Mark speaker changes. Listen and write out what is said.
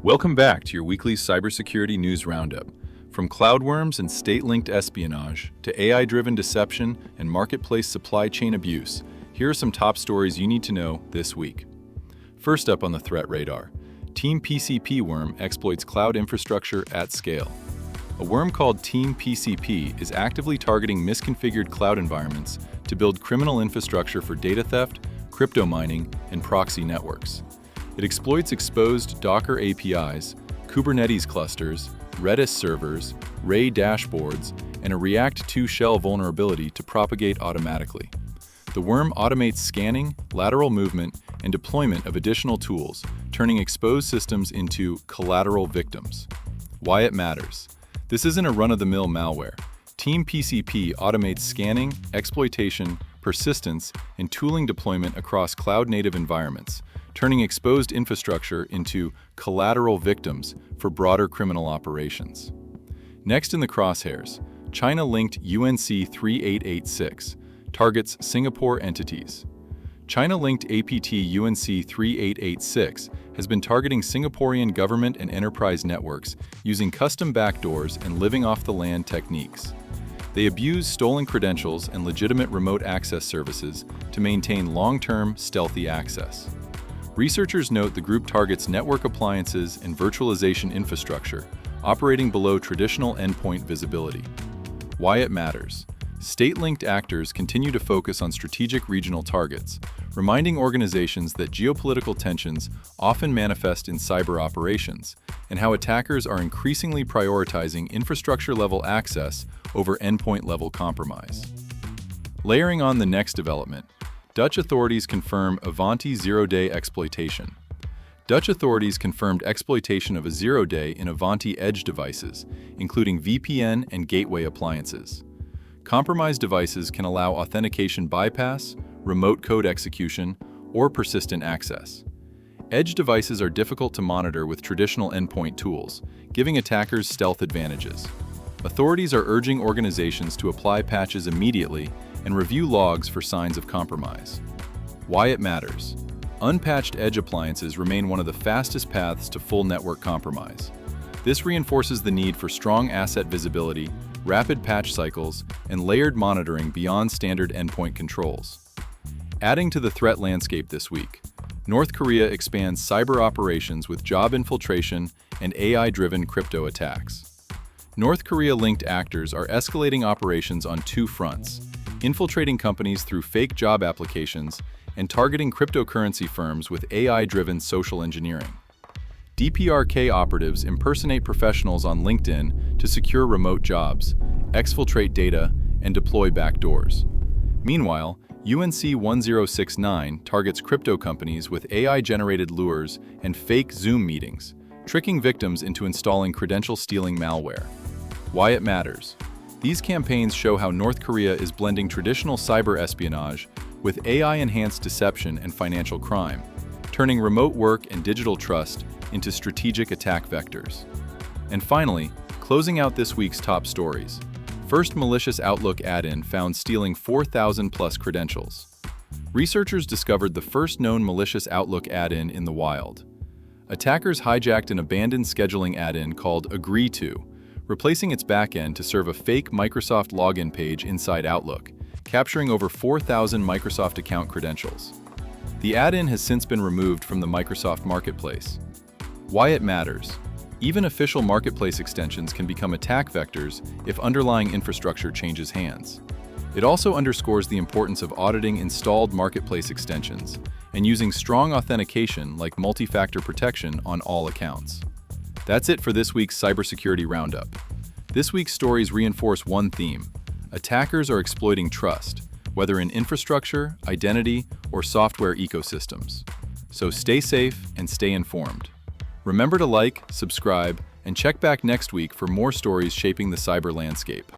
Speaker 1: Welcome back to your weekly cybersecurity news roundup. From cloud worms and state-linked espionage to AI-driven deception and marketplace supply chain abuse, here are some top stories you need to know this week. First up on the threat radar, Team PCP worm exploits cloud infrastructure at scale. A worm called Team PCP is actively targeting misconfigured cloud environments to build criminal infrastructure for data theft, crypto mining, and proxy networks. It exploits exposed Docker APIs, Kubernetes clusters, Redis servers, Ray dashboards, and a React 2 shell vulnerability to propagate automatically. The worm automates scanning, lateral movement, and deployment of additional tools, turning exposed systems into collateral victims. Why it matters. This isn't a run-of-the-mill malware. Team PCP automates scanning, exploitation, persistence, and tooling deployment across cloud-native environments, turning exposed infrastructure into collateral victims for broader criminal operations. Next in the crosshairs, China-linked UNC 3886 targets Singapore entities. China-linked APT UNC 3886 has been targeting Singaporean government and enterprise networks using custom backdoors and living-off-the-land techniques. They abuse stolen credentials and legitimate remote access services to maintain long-term, stealthy access. Researchers note the group targets network appliances and virtualization infrastructure, operating below traditional endpoint visibility. Why it matters. State-linked actors continue to focus on strategic regional targets, reminding organizations that geopolitical tensions often manifest in cyber operations, and how attackers are increasingly prioritizing infrastructure-level access over endpoint-level compromise. Layering on the next development, Dutch authorities confirm Avanti zero-day exploitation. Dutch authorities confirmed exploitation of a zero-day in Avanti edge devices, including VPN and gateway appliances. Compromised devices can allow authentication bypass, remote code execution, or persistent access. Edge devices are difficult to monitor with traditional endpoint tools, giving attackers stealth advantages. Authorities are urging organizations to apply patches immediately and review logs for signs of compromise. Why it matters. Unpatched edge appliances remain one of the fastest paths to full network compromise. This reinforces the need for strong asset visibility, rapid patch cycles, and layered monitoring beyond standard endpoint controls. Adding to the threat landscape this week, North Korea expands cyber operations with job infiltration and AI-driven crypto attacks. North Korea-linked actors are escalating operations on two fronts, infiltrating companies through fake job applications and targeting cryptocurrency firms with AI-driven social engineering. DPRK operatives impersonate professionals on LinkedIn to secure remote jobs, exfiltrate data, and deploy backdoors. Meanwhile, UNC 1069 targets crypto companies with AI-generated lures and fake Zoom meetings, tricking victims into installing credential-stealing malware. Why it matters. These campaigns show how North Korea is blending traditional cyber espionage with AI-enhanced deception and financial crime, turning remote work and digital trust into strategic attack vectors. And finally, closing out this week's top stories. First malicious Outlook add-in found stealing 4,000-plus credentials. Researchers discovered the first known malicious Outlook add-in in the wild. Attackers hijacked an abandoned scheduling add-in called Agree To, replacing its backend to serve a fake Microsoft login page inside Outlook, capturing over 4,000 Microsoft account credentials. The add-in has since been removed from the Microsoft Marketplace. Why it matters. Even official marketplace extensions can become attack vectors if underlying infrastructure changes hands. It also underscores the importance of auditing installed marketplace extensions and using strong authentication like multi-factor protection on all accounts. That's it for this week's Cybersecurity Roundup. This week's stories reinforce one theme. Attackers are exploiting trust, whether in infrastructure, identity, or software ecosystems. So stay safe and stay informed. Remember to like, subscribe, and check back next week for more stories shaping the cyber landscape.